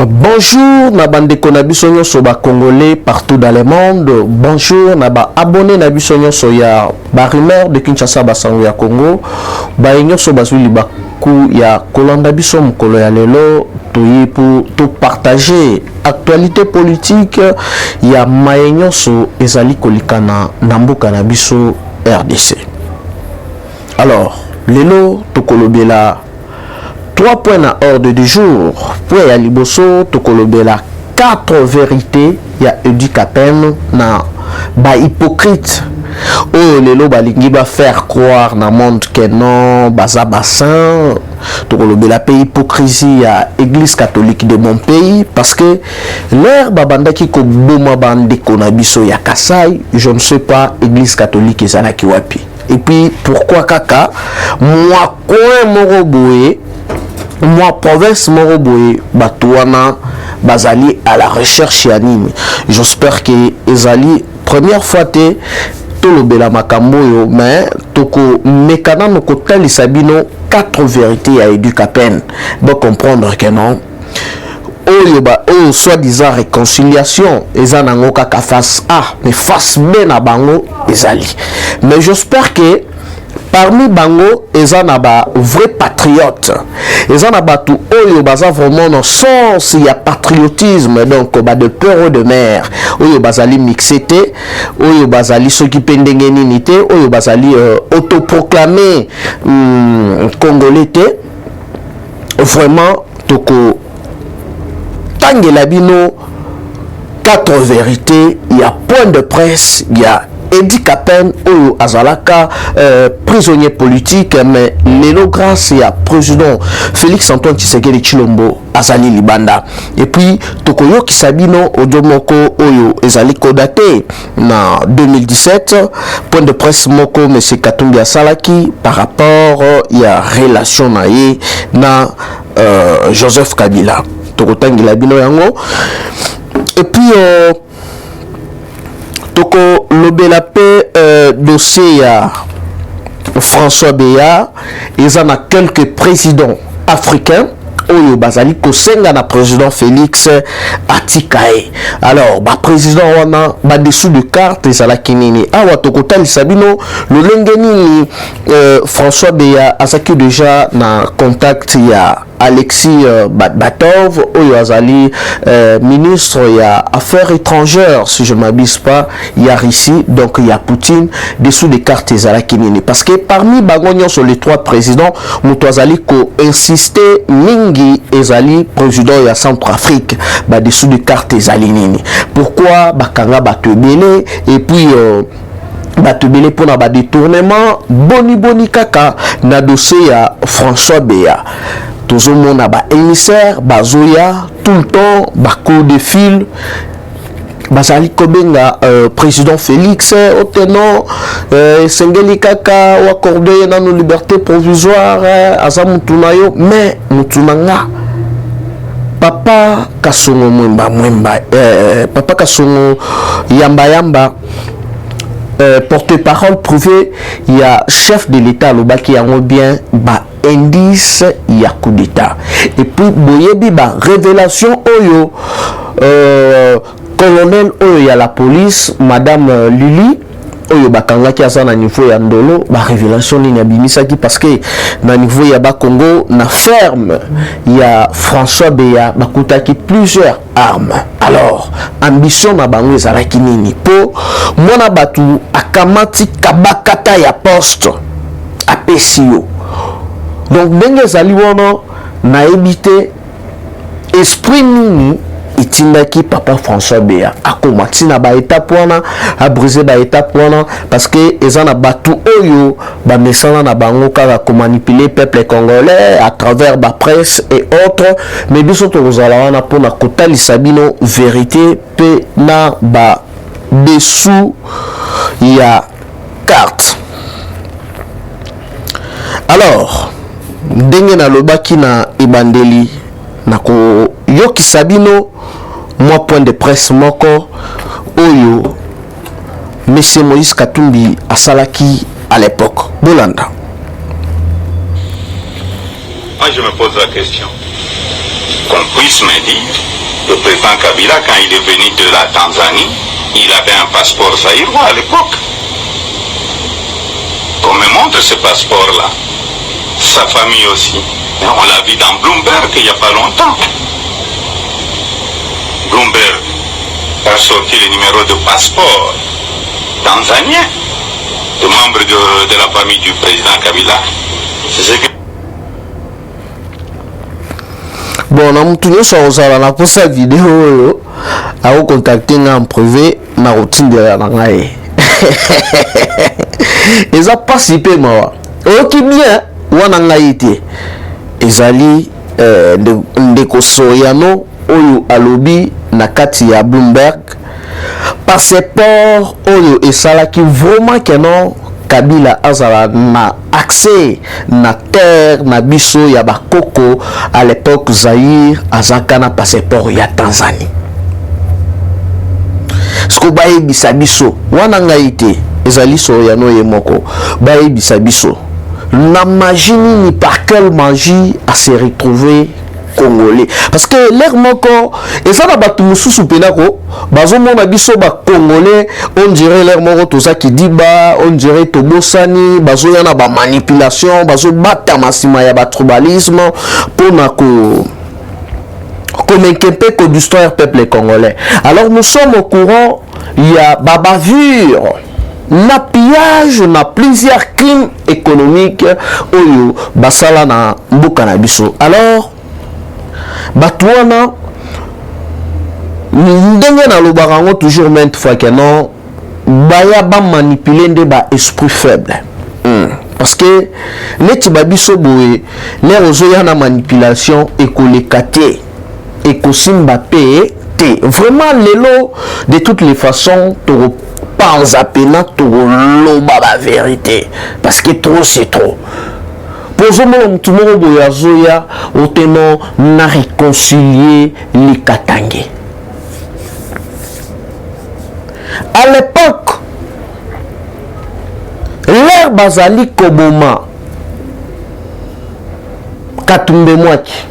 Bonjour, Nabande Konabisonyo Soba Congolais partout dans le monde. Bonjour, Naba abonné Nabisonyo Soya Barimeur de Kinshasa Basango ya Congo. Bainyo Soba Zuli Baku ya Kolanda Bisom Kolo ya Lelo. Pour tout partager actualité politique ya Maenyo So Ezali Kolikana Nambuka Nabiso RDC. Alors, Lelo Tokolobela 3 points à ordre du jour. Pour ya liboso tokolobela 4 vérités ya Educapen na ba hypocrite. Oh lelo balingi ba faire croire na monde que non baza bassin tokolobela pe hypocrisie ya église catholique de mon pays parce que l'air babandaki ko boma bande konabiso ya Kasai, je ne sais pas église catholique ezalaki wapi. Et puis pourquoi kaka moi coin moroboé moi province moroboé batouana bazali à la recherche yanini. J'espère que ezali première fois te tolobela makambo yo mais toko mekana no kotali sabino 4 vérités à Educapen. Bon comprendre que non soi-disant réconciliation eza nango kaka face A mais face B na bango ezali. Mais j'espère que parmi bango eza na ba vrai patriote, eza na batu oyo baza vraiment dans sens il y a patriotisme donc ba de peur de mer oyo bazali mixité oyo bazali soki pendenge nini te oyo bazali autoproclamé congolais te vraiment toko tangela bino 4 vérités, il y a point de presse, il y a Educapen ou Azalaka prisonnier politique mais lelo grâce à président Félix Antoine Tshisekedi Tshilombo Azali Libanda et puis tokoyo kisabino odomoko oyo ezali kodate na 2017 point de presse moko monsieur Katumbi Asalaki par rapport ya relation na ye na Joseph Kabila tokotangila bino yango et puis toko lobela pe dossier à François Béa ils en a quelques présidents africains oyo bazali kosenga na président Félix atikae. Alors ba président wana ba dessous de carte ezala kinini awa tokotali sabino lolenge nini François Béa asaki déjà na contact ya Alexis Batov oyo azali ministre ya affaires étrangères si je m'abuse pas ya Russie donc ya Poutine dessous des cartes ezala kinini parce que parmi bangonyo sur les 3 présidents muto azali ko insister mingi ezali président ya Centrafrique ba dessous des cartes ezali nini pourquoi bakanga batebele et puis batebele pour na ba détournement boni kaka na dossier ya François Béa toujours mon aba émissaire bazoya tout le temps bako de fil bazali kobenga président Félix oteno sengeli kaka ou accordé na nos libertés provisoires asa mutunayo mais mutunanga papa kasongo mwemba papa kasongo yamba porte-parole privé il y a chef de l'état lobaki yango bien ba indice ya coup d'état et puis boyebi ba révélation oyo colonel oyo ya la police madame Lili oyo bakangaki asa na niveau ya ndolo ba révélation ni abimisaki parce que na niveau ya ba Congo na ferme ya François Béa bakutaki plusieurs armes. Alors ambition na bango ezalaki nini po mona batu akamati kabakata ya poste apesio donc ndenge ezali wana na ebite esprit nini itindaki papa François Béa akoma tina ba étape wana a briser ba étape wana parce que ezana batu oyo ba mesana na bango kaka ko manipuler peuple congolais à travers ba presse et autres mais biso to kozala wana pona kotali sabino vérité pe na ba dessous ya carte. Alors ndenge na lobaki na ebandeli na ko yoki sabino moi point de presse moko oyo monsieur Moïse Katumbi Asalaki à l'époque Bolanda. Moi je me pose la question qu'on puisse me dire, le président Kabila, quand il est venu de la Tanzanie, il avait un passeport zaïrois à l'époque. Qu'on me montre ce passeport-là. Sa famille aussi. Et on l'a vu dans Bloomberg il n'y a pas longtemps. Bloomberg a sorti le numéro de passeport tanzanien de membres de la famille du président Kabila. C'est ce que... Bon, on a tout ça pour sa vidéo. À vous contacter en privé, na routine de la langue. Ils ont participé, moi. Ok, bien, ou en Haïti. Ils allaient de Kosoyano, Oyo Alobi, Nakati ya Bloomberg. Passeport, Oyo et Salaki, vraiment que non. Kabila azala na accès na terre na biso ya bakoko à l'époque Zaïre azaka na passeport ya Tanzanie. Sko baye bisabiso wana ngaite ezali so ya no yemoko baye bisabiso na magie ni par quelle magie à se retrouver congolais parce que l'air moko et ça na batu mususu penako bazo mona biso ba congolais on dirait l'air moko tout ça qui dit ba on dirait tobosani bazo yana ba manipulation bazo bata masima ya ba tribalisme pour na ko comme un peu d'histoire peuple congolais. Alors nous sommes au courant, il y a bavure, na pillage, na plusieurs crimes économiques oyo basala na mboka na biso. Alors batouana ndenge na lobarango toujours maintes fois que non baya ba manipuler nde ba esprit faible. Parce que neti babiso boye les ozoya na manipulation écolekate et Kosimba paye vraiment l'élo de toutes les façons tu penses à peine tu loba la vérité parce que trop c'est trop pour moi tout le monde yazoya autant na réconcilier les Katangé à l'époque l'ère Bazali Koboma Katumbe Mwaki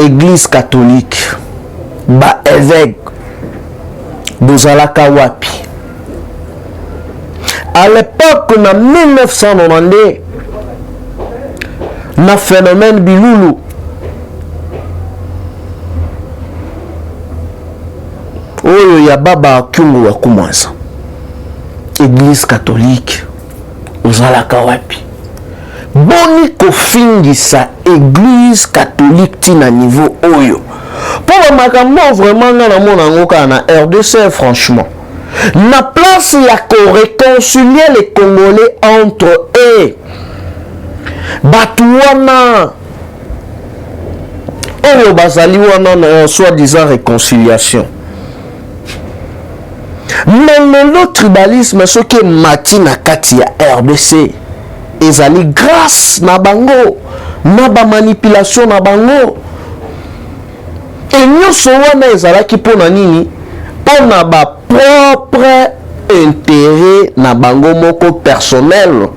Église catholique, ba évêque, Bozalaka Wapi. À l'époque, en 1992, na phénomène Biloulou. Oyo ya baba kyungu wa kumanza. Église catholique, Bozalaka Wapi. Boni kofingisa église catholique tina niveau oyo pour le makambo vraiment na mona ngoka na RDC franchement na place ya ko réconcilier les Congolais entre eux batuana oyo bazali wana na soi-disant réconciliation mais le tribalisme ce que matina kati ya RDC ezali grâce na bango na ba manipulation na bango et nyonso wana ezalaki mpona nini mpona ba propre intérêt na bango moko personnel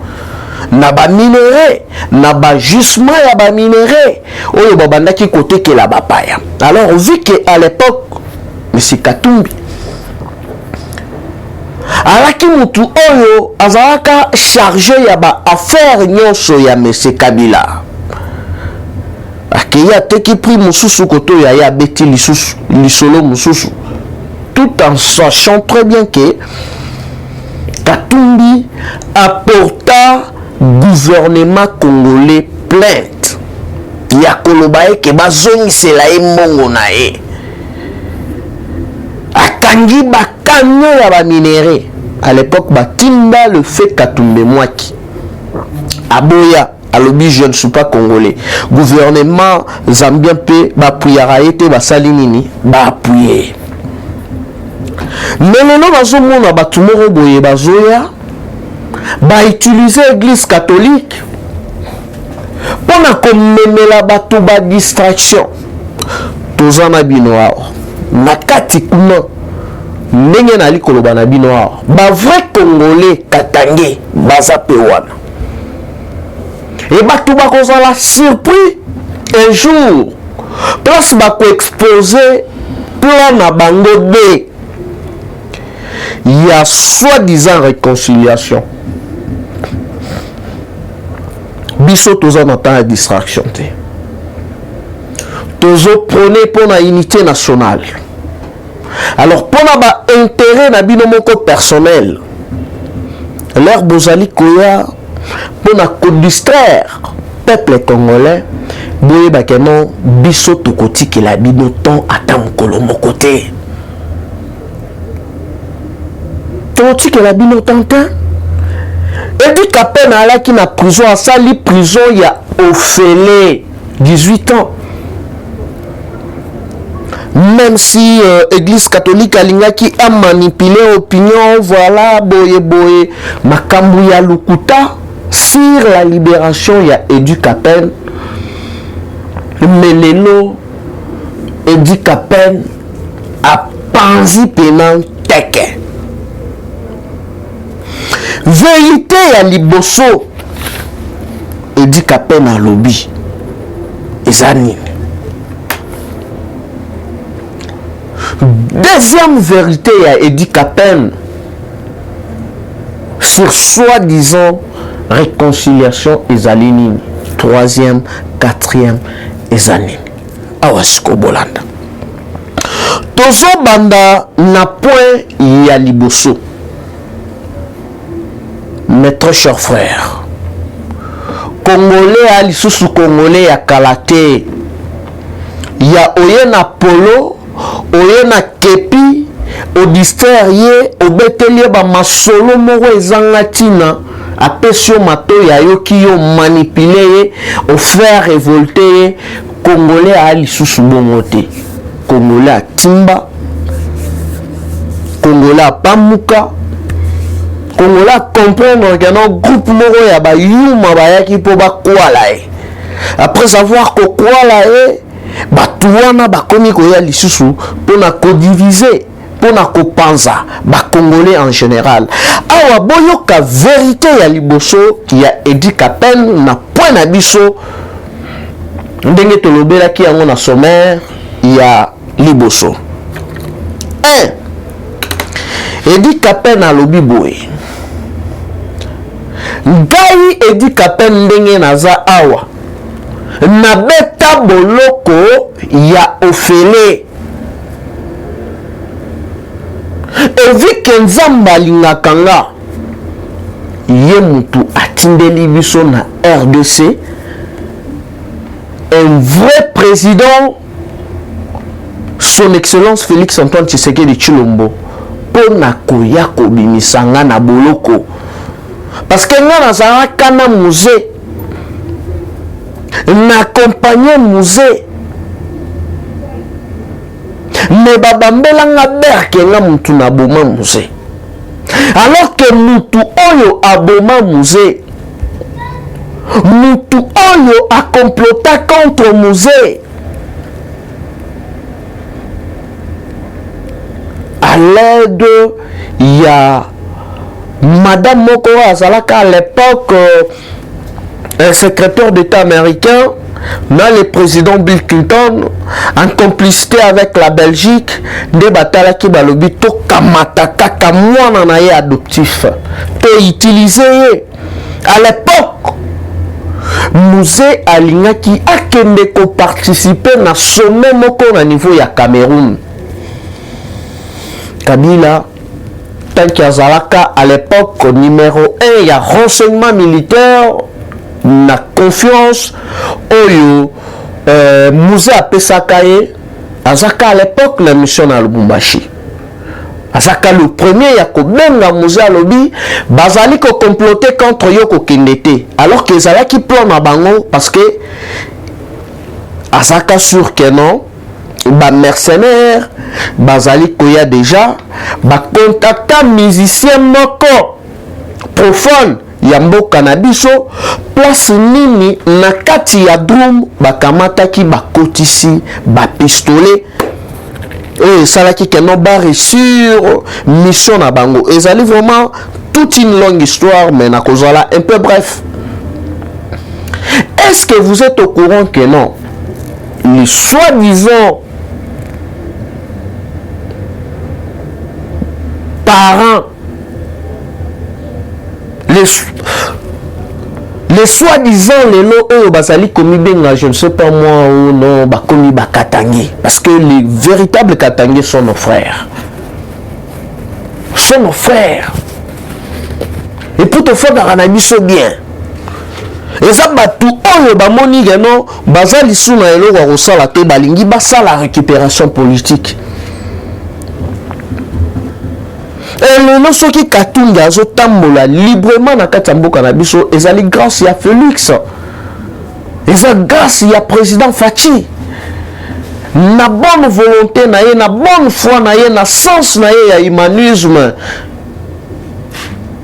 na ba minéraux na ba gisement ya ba minéraux oyo babandaki kotekela bapaya. Alors vu que à l'époque monsieur Katumbi alaki mutu oyo azalaka chargé ya ba affaire nyonso ya monsieur Kabila akeya teki prix mususu koto ya beti lisolo mususu tout en sachant très bien que Katumbi apporta gouvernement congolais plainte ya koloba eke bazongisela ye mbongo na ye akangi bakanyo ya baminéraux à l'époque batinda le fait Katumbe Mwaki aboya alobi je ne suis pas congolais gouvernement zambien pe bapuyaka ete basali nini baapuye mais lelo bazomona bato moko boye bazoya bautilize église catholique mpona komemela bato badistraction toza na bino awa na kati kuna ndenge nali koloba na bino awa bavrai congolais Katangé baza pe wana e bato bakozala surpris un jour place bako exposer plan na bango B, il y a soi-disant réconciliation. Biso toza na temps de distraction te. Tozo prôner pour la unité nationale. Alors pour na intérêt na bino moko personnel, l'air bozali koya pour na ko distraire peuple congolais, boye bakeno biso tokoti ke la bino ton atam kolo moko te. Tokoti ke la bino tantin. Edi Kapen ala qui na prison a sali prison il y a Ophélie 18 ans. Même si Église catholique alinga qui a manipulé opinion, voilà boye makambu ya lukuta sur la libération il y a Edi Kapen. Melelo Edi Kapen a panzi penant teke. Vérité ya liboso Edi Kapen a lobby ezani. Deuxième vérité ya Edi Kapen sur soi-disant réconciliation ezalini. Troisième, quatrième ezani. Awasiko bolanda. Tozo banda na point ya liboso. Mes très chers frères, Congolais à l'issue Congolais à Kalate, il y a Oyena Polo, Oyena Kepi, au distraire, au bételier, ma solo moro ezangatina, à pesio mato ya yo qui yo manipulé, au faire révolter, Congolais à l'issue bongote, Congolais à Timba, Congolais à Pamuka. Congolais comprendre que nos groupes moro ya ba yuma ba yaki po ba kwala e. Après avoir ko kwala e ba tuwana ba komi ko ya lisusu pour na ko diviser, pour na ko panza ba Congolais en général. Awa boyoka vérité ya liboso ya Edi Kapen na point na biso ndenge tolobela ki yango na sommaire ya liboso. 1. Edi Kapen na lobi boye. Ngai Edi Kapen ndenge naza awa na beta boloko ya Ophélie evike nzamba lingaka nga ye mutu atindeli biso na RDC, un vrai président, son excellence Félix Antoine Tshisekedi Tshilombo, pour na koya kobimisanga na boloko. Parce que nous avons un musée, nous accompagnons musée, mais babambela nga berke nga mutu na boma musée. Alors que mutu oyo aboma musée, mutu oyo a comploté contre musée, à l'aide il y a Madame Moko Azalaka à l'époque un secrétaire d'État américain, dans le président Bill Clinton, en complicité avec la Belgique, de batala ki balobi to kamata kaka mwana na ye adoptif, to utilisé à l'époque. Musée alinga qui a kende ko participer na sommet moko na niveau ya Cameroun. Kabila tant qu'Azalaka à l'époque numéro 1, il y a renseignement militaire, na confiance, oyo, Mouze Apesakaye, Azaka à l'époque la mission à Lubumbashi. Azaka le premier, il y a Kobenga Mouze Alobi, Bazali ko comploté contre Yoko Kendete, alors que Zala qui plombe à Bango, parce que Azaka sûr que non, ba mercenaire bazali koya déjà ba contacta musicien moko profane ya mboka na biso place nini na kati ya drum bakamata ki bakotisi ba pistolet et salaki que non ba sur mission na bango ezali vraiment toute une longue histoire mais na kozala un peu bref. Est-ce que vous êtes au courant que non les soi-disant parents, les soi-disant les lots basali komi benga, je ne sais pas moi ou non, bakomi bakatangé, parce que les véritables katangés sont nos frères. Sont nos frères. Et pour te faire un ami bien. Et ça batu oyo bamoni geno bazali suna elo wa kosala te balingi basala récupération politique. Et lelo soki Katumbi azotambola librement na kati ya mboka na biso ezali grâce ya Félix. Eza grâce ya président Fachi. Na bonne volonté na ye, na bonne foi na ye, na sens na ye ya humanisme.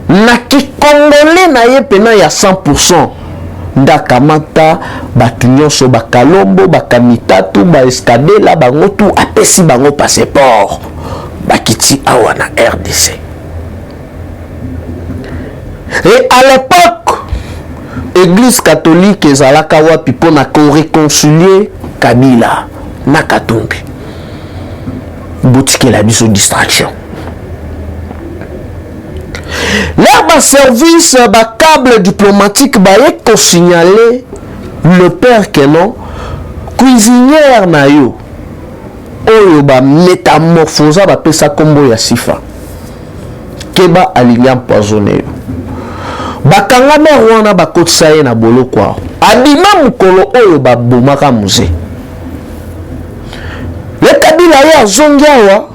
Na kikongole na ye pena ya 100%. Ndakamata batu nyonso bakalombo bakamitatu baeskadela bango tu apesi bango passeport bakiti awa na RDC. Et à l'époque église catholique ezalaka wapi pona ko réconcilier Kabila na Katumbi boutique la biso distraction. Là, service, câble diplomatique, il signaler le père que non, cuisinière na yo, oyo ba métamorphose ba pesa kombo ya sifa, keba aligna empoisonné. Bakanga me wana ba kotisa ye na boloko. Abima mukolo oyo ba bomaka musée. Le Kabila ya zongiawa,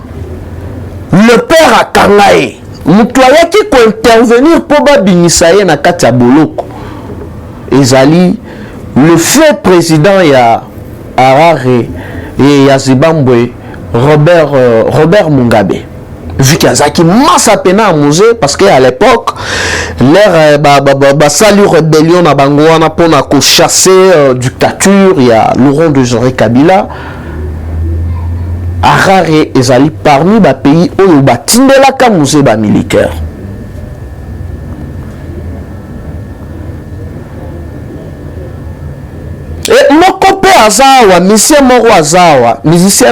le père akanga ye. Mutuaya qui peut intervenir pour babinisa ye na kati ya boloko ezali le fait président ya Harare et ya Zimbabwe Robert Mugabe vu qu'il y a qui massa pena musée parce que à l'époque l'air sali rébellion na bango wana pona ko chasser dictature ya Laurent Désiré Kabila. Harare ezali parmi ba pays oyo batindelaka musée ba militaire. Et moko pe azawa, musicien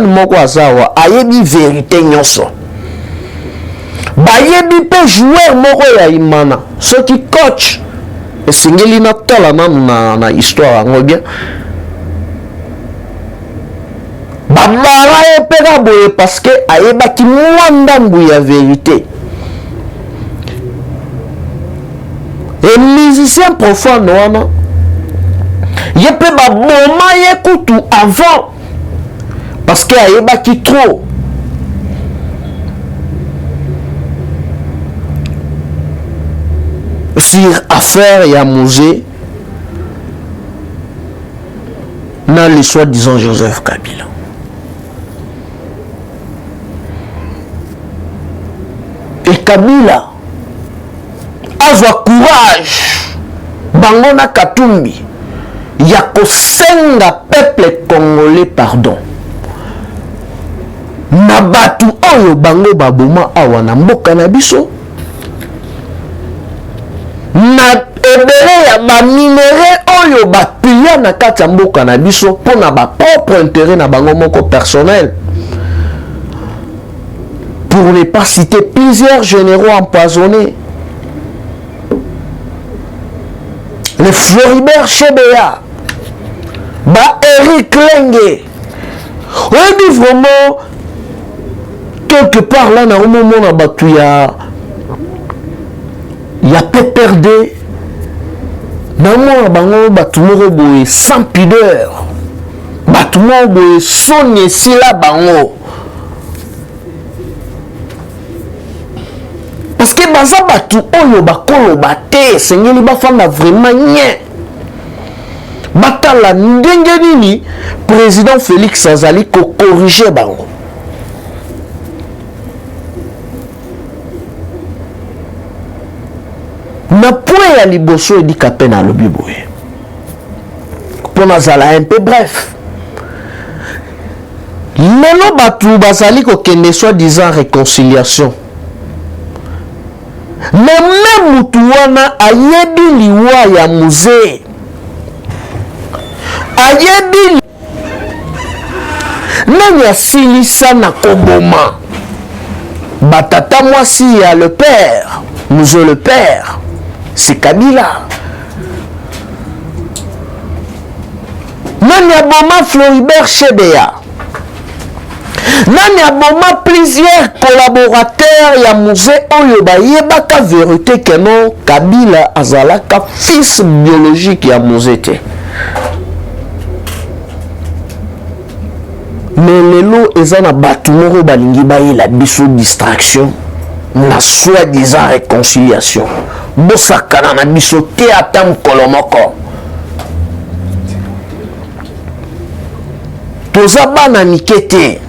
moko azawa, ayebi vérité nyonso. Bayebi pe joueur moko ya imana, ceux qui coach esengeli na tola na histoire ngo bien. Bamara epeka boye parce que ayebaki mwandambu ya vérité. Et musicien profane wana yepe baboma yekutu avant parce que ayebaki trop. Sur affaire ya musée na le soi-disant Joseph Kabila. Et Kabila azwa courage bango na Katumbi ya kosenga peuple congolais pardon na batu oyo bango baboma awa na mboka na biso na ebele ya ba minere oyo bapia na kati ya mboka na biso pona ba propre intérêt na bango moko personnel. Pour ne pas citer plusieurs généraux empoisonnés. Le Floribert Chebeya, Eric Lenge. On dit vraiment, quelque part là, dans le moment où il y a PPRD, dans le moment où il y a sans pudeur, il y a sonné si là, parce que baza batu oyo bakolo bate sengeli bafanda vraiment nye batala ndenge nini président Félix azali ko corriger bango na point ya liboso edika pe na lobi boye pona zala un peu bref lelo batu bazali ko kende soi-disant réconciliation. Mais même mutuwana ayebi liwa ya musée ayebi nani asilisa na koboma batata mwasi ya le père, nous le père, c'est Kabila. Nani aboma Floribert Chebeya, nani aboma plusieurs collaborateurs ya musée oyo bayebaka vérité que non Kabila azalaka fils biologique ya musée te. Mais lelo eza na batu moko balingi bayela biso distraction na soi-disant réconciliation bosakana na biso te ata mokolo moko. Toza bana mike te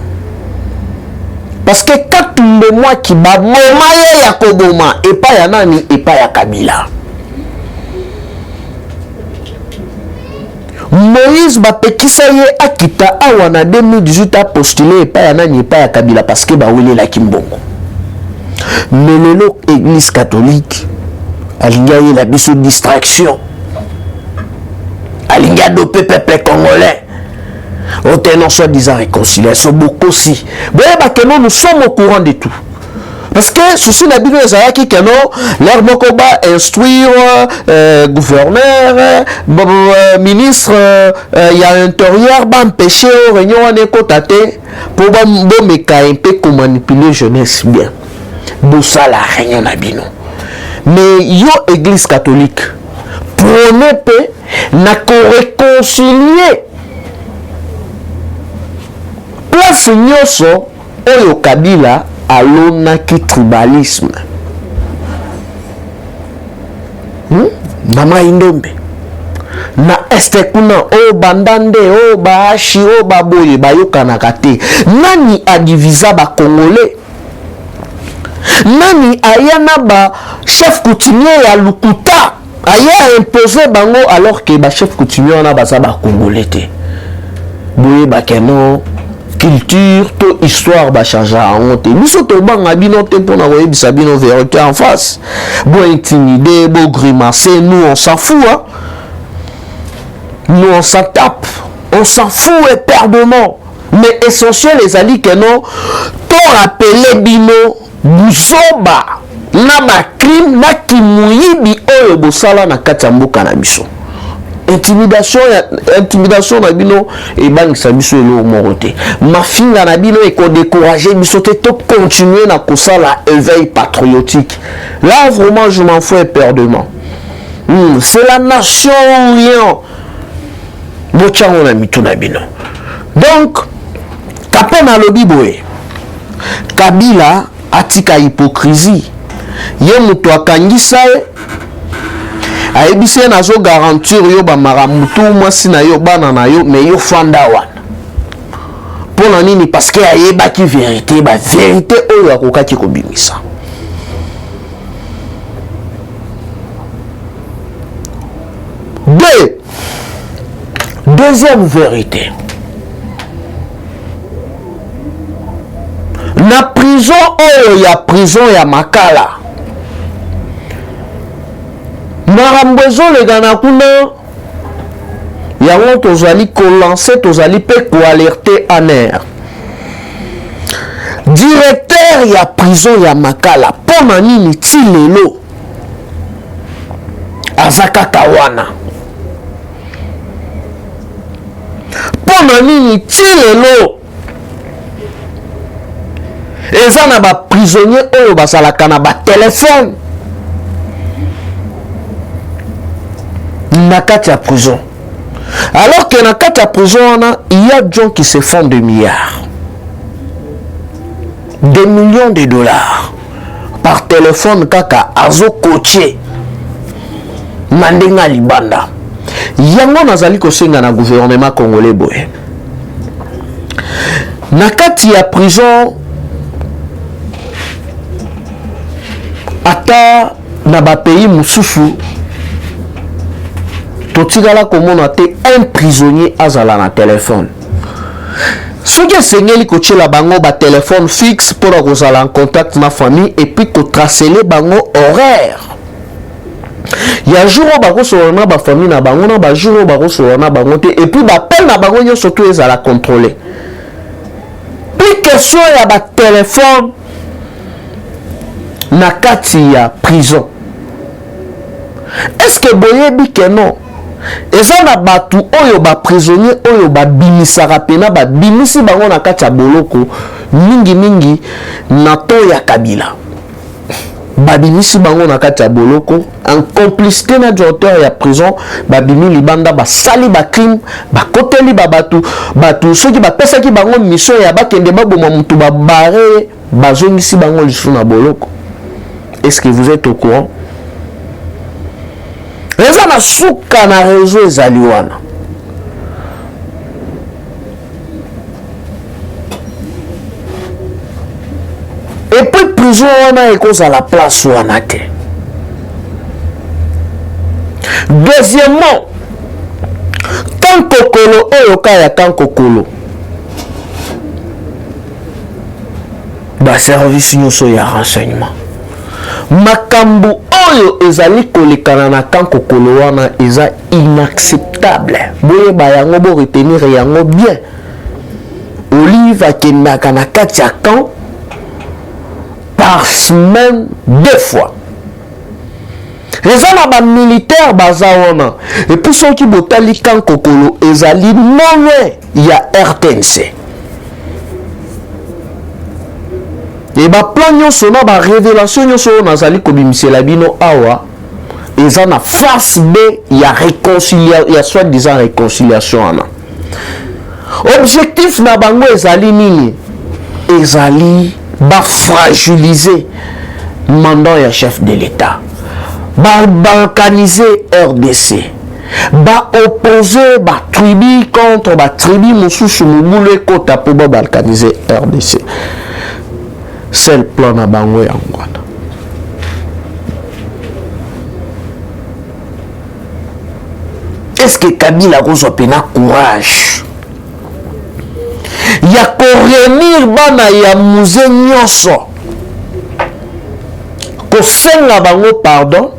parce que katumbe mwa ki baboma ye ya koboma epa ya nani epa ya Kabila. Moïse bapekisa ye akita awa na 2018 a postulé epa ya nani epa ya Kabila parce que bawelela kimbongo. Mais lelo église catholique alinga ye la biso distraction, alinga dopé peuple congolais au tenant soi-disant réconciliation beaucoup si. Bon, nous sommes au courant de tout. Parce que souci la Bible qui que non leur mokoba instruire gouverneur ministre il y a intérieur ba empêcher réunion en écotaté pour ba meka un peu comme manipuler jeunesse bien. Bossa la réunion na bino. Mais yo église catholique prenez peu na ko réconcilier place nyoso oyo Kabila alonaki tribalisme. Mama Indombe na este kuna o bandande o baashi o baboye bayokanaka te. Nani adivisa ba Congolais? Nani ayana ba chef coutumier ya Lukuta aya imposé bango alors que ba chef coutumier na baza ba Congolais te. Boye bakeno culture to histoire ba changer en honte biso to banga bino te pona voyer bisabino vérité en face bo intimider bo grimacer nous on s'en fout hein? Nous on s'en tape, on s'en fout éperdument, mais essentiel les alliés que non to rappeler bino busoba na ba crime na kimuyibi oyo bosala na kati ya mboka na biso. Intimidation na bino et bangisa biso elo morote mafinga na bino et ko décourager biso te to continuer na kosala éveil patriotique. Là vraiment je m'en fous éperdument. C'est la nation ou rien. Bochango na mito na bino. Donc kapena lobi boye Kabila atika hypocrisie ye muto akangisa aibise na zo garantir yo ba maramutu mwasi na yo bana na yo mais yo fanda wana pona nini parce que ayeba ki vérité ba vérité oyo akokaki kobimisa. Deuxième vérité, na prison oyo ya prison ya Makala marambezo le gana kuna yango tozali ko lancer tozali pe ko alerter aner directeur ya prison ya Makala pona nini ti lelo azaka kawana pona nini ti lelo eza na ba prisonnier oyo basalaka na ba téléphone na kati ya prison, alors que na kati ya prison il y a des gens qui se font des milliards, des millions de dollars par téléphone kaka azo coaché mandenga libanda. Yango nazali kosenga na gouvernement congolais boye na kati ya prison ata na ba pays mususu totikala komona te un prisonnier azala na téléphone. Soki esengeli kotiela bango ba téléphone fixe pour kozala en contact na famille et puis kotracele bango horaire. Ya jour o bakosola na ba famille na bango na ba jour o bakosola na bango te et puis ba appel na bango nyonso to ezala contrôler. puis question ya ba téléphone na kati ya prison. Est-ce que boyebi que non? Eza na batu oyo ba prisonnier oyo ba bimisaka pena ba bimisi bango na kati ya boloko mingi na to ya Kabila. Ba bimisi bango na kati ya boloko en complicité na directeur ya prison ba bimi libanda ba sali ba crime ba koteli ba batu soki ba pesaki bango mission ya ba kende ba boma mutu ba bare bazongisi bango lisu na boloko. Est-ce que vous êtes au courant? Eza na suka na réseau ezali wana. Et puis prison wana ekoza la place wana te. Deuxièmement, Kankokolo oyo kaya Kankokolo ba service nyonso ya renseignement. Makambu oyo ezali kolekana na Kankokolo wana eza inacceptable. Boye ba yango bo retenir yango bien. Olive akendaka na kati ya camp par semaine 2 fois. Eza na ba militaire baza wana. Et puis soki botali Kankokolo ezali non ya RTNC. Et ba plan nyonso na ba révélation nyonso nazali kobimisela bino awa eza na face B ya réconciliation ya soi-disant réconciliation ana. Objectif na bango ezali nini? Ezali ba fragiliser mandat ya chef de l'État, ba balkaniser RDC, ba opposer ba tribu contre ba tribu mosusu mobulu ekota po ba balkaniser RDC. C'est le plan na bango yango wana. Est-ce que Kabila kozwa pena courage ya korenir bana ya muze nyonso kosenga bango pardon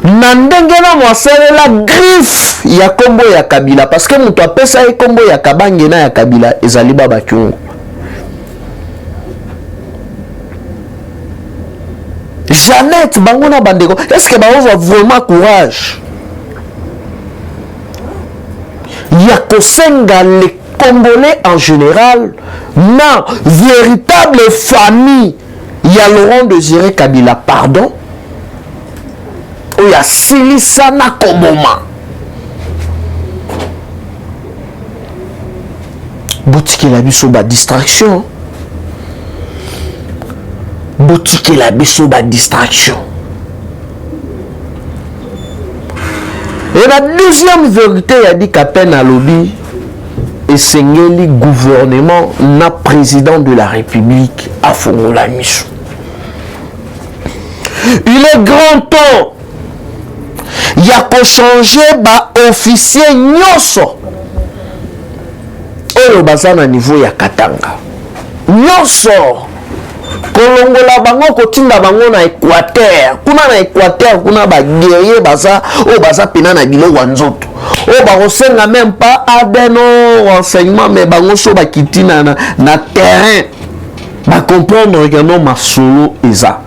na ndenge na mwasalela griffe ya kombo ya Kabila parce que mutu apesa ye kombo ya Kabange na ya Kabila ezali baba kyungu. Jeannette Bangona Bandego, est-ce que Bango a vraiment courage? Yakosenga les Congolais en général, non, véritable famille, il y a Laurent Désiré Kabila, pardon, il y a Silisana Komoma. Boutique la biso ba distraction. Boutique la biso ba distraction. Et la deuxième vérité, il a dit qu'à peine à lobby et seigneli gouvernement na président de la République à Fongola Michou. Il est grand temps. Il y a qu'à changer ba officier nyonso. Oyo bazana niveau ya Katanga. Nyonso. Kolongola bango kotinda bango na Équateur. Kuna na Équateur kuna ba guerrier baza o baza pena na bilo wanzoto. O ba kosenga même pas adeno renseignement mais bango so ba kitina na terrain. Ba comprendre que non masolo eza.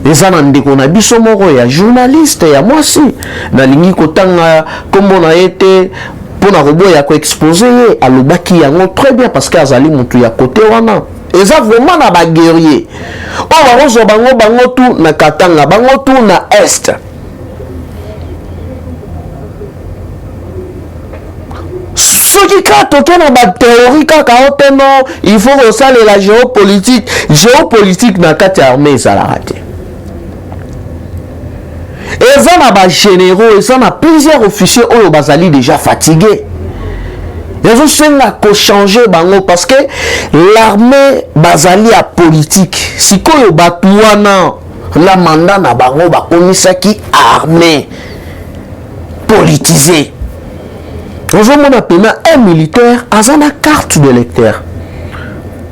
Eza na ndeko na biso moko ya journaliste ya mwasi na lingi kotanga kombo na yete pona robo ya ko exposer alobaki yango très bien parce que azali mutu ya côté wana. Eza vraiment na ba guerrier. O ba rozo bango tout na Katanga, bango tout na est. Soki ka toke na ba théorie kaka oteno, il faut resaler la géopolitique na kati armée ça la raté. Eza na ba généraux, eza na plusieurs officiers oyo bazali déjà fatigués. Ils ont changer bango parce que l'armée bazali a politique. Si koyo batuana la mandat na bango ba komisaki armée politisée. Aujourd'hui on appelle un militaire azana carte de lecteur.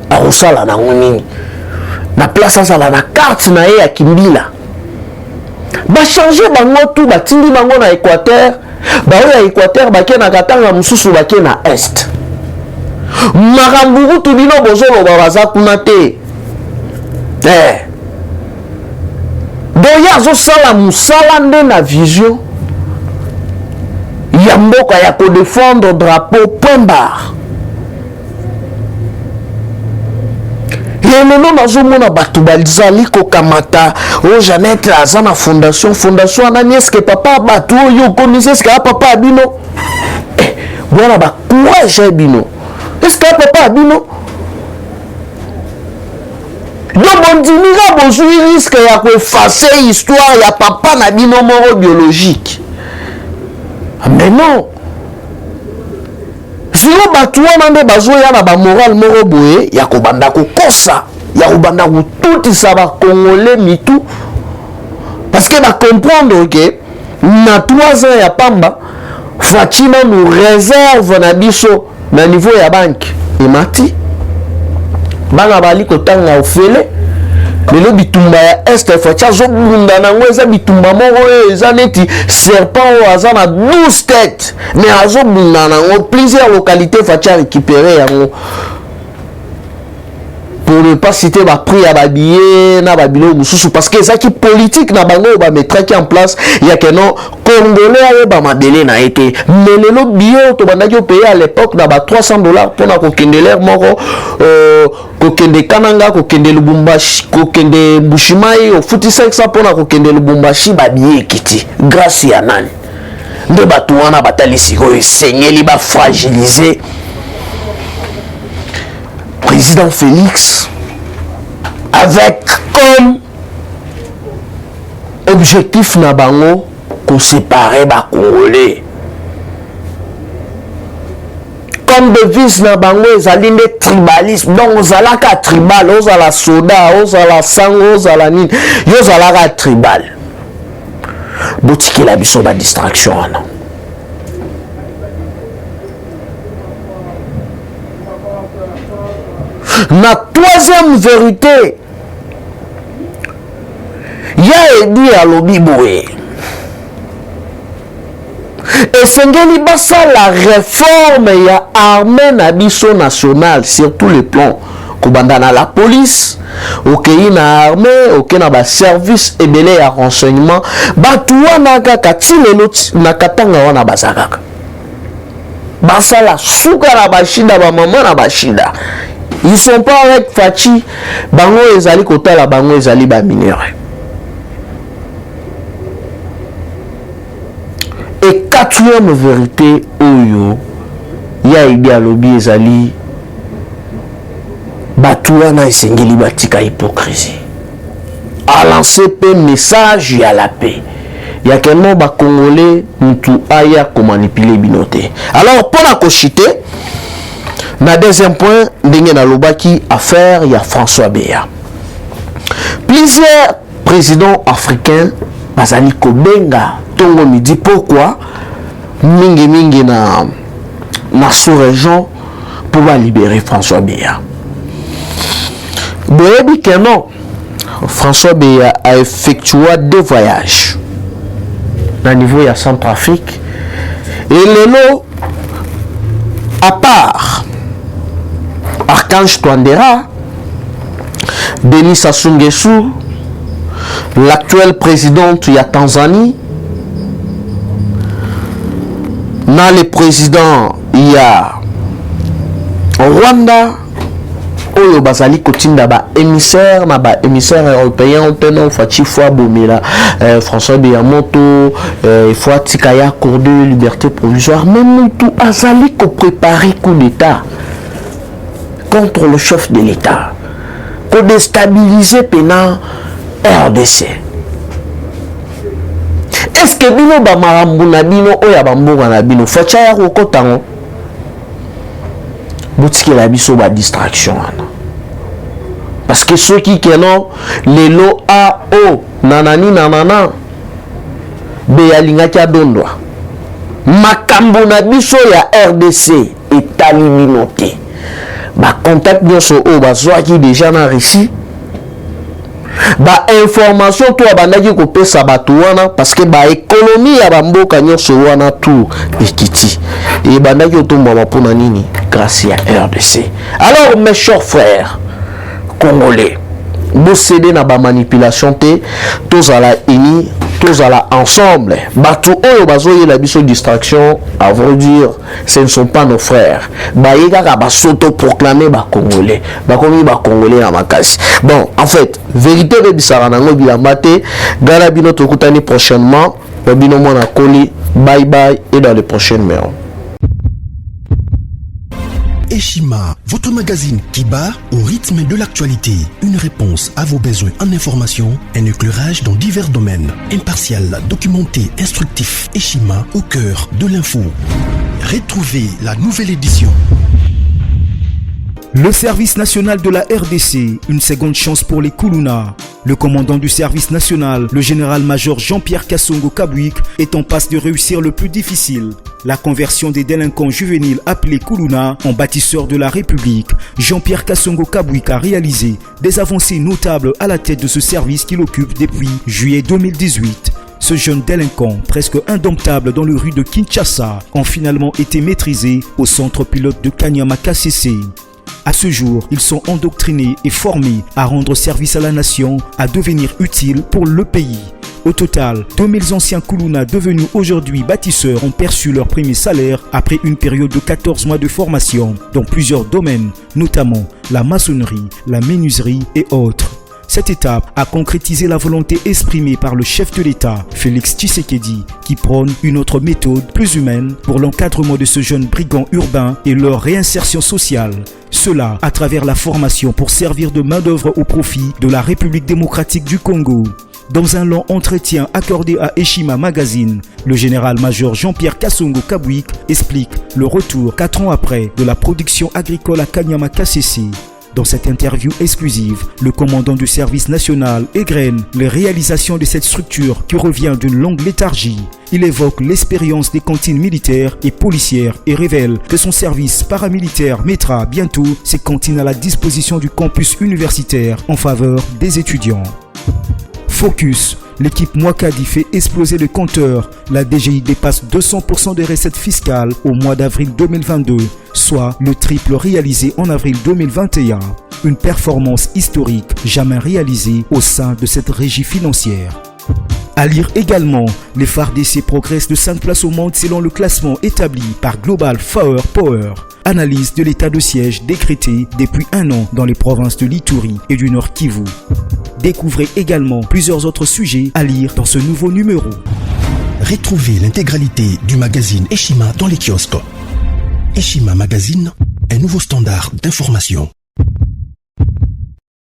Arosala na nini. Na place ça la carte na ye ya Kimbila. Ba changer bango tout ba tindi bango na Équateur. Ba oya Équateur ba ke na Katanga mususu ba ke na est. Maramburu tu bino bozolo babaza kuna te. Doya zo sala musala nde na vision ya mboka ya ko défendre drapeau point barre. Lelo nazomona bato bazali kokamata o Jeannette aza na fondation anani eske papa bato oyo konisi eske papa abino bwana ba courage bino eske papa abino Bondimira bozui risque ya koeffacer histoire ya papa na bino moko biologique. Mais non. Sino bato wana nde bazoya na ba moral moko boye ya kobanda kokosa, ya kobanda kotutisa ba Congolais mitu. Parce que ba comprendre que na 3 ans ya pamba Fatima nous réserve na biso na niveau ya banque. Emati bana bali kotanga ofele lelo bitumba ya est facha zo bunda nango eza bitumba moko eza neti serpent o aza na 12 têtes mais azo bunda nango plusieurs localités facha récupérer yango pour ne pas citer ba prix à babiller na babilo mususu parce que ça qui politique na bango ba mettre qui en place il y a que non congolais ayo ba mabele na été mais lelo bio to bandaki payer à l'époque na ba $300 pour na kokendelaire moko kokende kananga kokende Lubumbashi kokende Mbushimai ofuti 500 pour na kokende Lubumbashi ba billet kiti grâce ya nani nde batu wana batalisi ko esengeli ba fragiliser président Félix avec comme objectif na bango ko séparer ba Congolais. Comme devise na bango ezali nde tribalisme donc ozalaka tribal ozala soda ozala sango ozala nini yo ozalaka tribal botikela biso ba distraction wana. Na troisième vérité ya edi alobi boye esengeli basala réforme ya armée na biso nationale sur tous les plans kobanda na la police okei na armée okei na ba service ebele ya renseignement batu wana kaka ti lelo na katanga wana bazakaka basala suka na bashida ba mama na bashida. Ils sont pas avec Fachi, bango ezali kotala bango ezali ba minéraux. Et quatrième vérité oyo ya idéologie ezali batuana esengeli batika hypocrisie. A lancer pe message ya la paix. Ya keno ba Congolais mutu aya ko manipuler binote. Alors pour la kochiter na deuxième point, ndenge na lobaki affaire ya François Beya. Plusieurs présidents africains bazali kobenga tongo midi pourquoi mingi na sous-région pour libérer François Beya. Boyebi que non, François Beya a effectué 2 voyages na niveau ya Centrafrique et lelo à part Archange Touadéra, Denis Sassou Nguesso, l'actuelle présidente de la Tanzanie, dans les présidents, il y a Rwanda, oyo bazali kotinda ba émissaire na ba émissaire européen penon Fachi fois Bomela François Beyamoto fois Tikaya accordé liberté provisoire même tout azali ko préparer coup d'état contre le chef de l'État, pour déstabiliser pena RDC. Est-ce que bino ba marambu na bino oya bamboga na bino facha ya kokotango botiki la biso ba distraction wana parce que ceux qui kenon lelo a o nanani nanana be alingaki adondwa makambo na biso ya RDC etali minote ba contact nyonso o bazwaki déjà na Russie ba information to abandaki kopesa bato wana parce que ba économie ya bamboka nyonso wana tout ekiti et bandaki otombama mpona nini grâce ya RDC. Alors mes chers frères congolais, vous cédez na ba manipulation te, tozala unis, tozala ensemble. Bato oyo bazoye la biso distraction, à vrai dire, ce ne sont pas nos frères. Baïga ka ba s'auto-proclamer ba congolais. Ba komi ba congolais na makasi. Bon, en fait, vérité be bisara nango bilamba te, gala bino tokutani prochainement, bino mona koli, bye bye et dans les prochains numéros. Eshima, votre magazine qui bat au rythme de l'actualité. Une réponse à vos besoins en information, un éclairage dans divers domaines. Impartial, documenté, instructif. Eshima au cœur de l'info. Retrouvez la nouvelle édition. Le service national de la RDC, une seconde chance pour les Kuluna. Le commandant du service national, le général-major Jean-Pierre Kassongo Kabouik, est en passe de réussir le plus difficile. La conversion des délinquants juvéniles appelés Kuluna en bâtisseurs de la République. Jean-Pierre Kassongo Kabouik a réalisé des avancées notables à la tête de ce service qu'il occupe depuis juillet 2018. Ce jeune délinquant, presque indomptable dans les rues de Kinshasa, ont finalement été maîtrisés au centre pilote de Kanyama KCC. À ce jour, ils sont endoctrinés et formés à rendre service à la nation, à devenir utiles pour le pays. Au total, 2000 anciens Kuluna devenus aujourd'hui bâtisseurs ont perçu leur premier salaire après une période de 14 mois de formation dans plusieurs domaines, notamment la maçonnerie, la menuiserie et autres. Cette étape a concrétisé la volonté exprimée par le chef de l'État, Félix Tshisekedi, qui prône une autre méthode plus humaine pour l'encadrement de ce jeune brigand urbain et leur réinsertion sociale. Cela à travers la formation pour servir de main-d'œuvre au profit de la République démocratique du Congo. Dans un long entretien accordé à Eshima Magazine, le général-major Jean-Pierre Kassongo Kabouik explique le retour 4 ans après de la production agricole à Kanyama KCC. Dans cette interview exclusive, le commandant du service national égrène les réalisations de cette structure qui revient d'une longue léthargie. Il évoque l'expérience des cantines militaires et policières et révèle que son service paramilitaire mettra bientôt ses cantines à la disposition du campus universitaire en faveur des étudiants. Focus. L'équipe Mwakadi fait exploser le compteur. La DGI dépasse 200% des recettes fiscales au mois d'avril 2022, soit le triple réalisé en avril 2021. Une performance historique jamais réalisée au sein de cette régie financière. À lire également, les FARDC progressent de 5 places au monde selon le classement établi par Global Power. Analyse de l'état de siège décrété depuis 1 an dans les provinces de l'Ituri et du Nord Kivu. Découvrez également plusieurs autres sujets à lire dans ce nouveau numéro. Retrouvez l'intégralité du magazine Eshima dans les kiosques. Eshima Magazine, un nouveau standard d'information.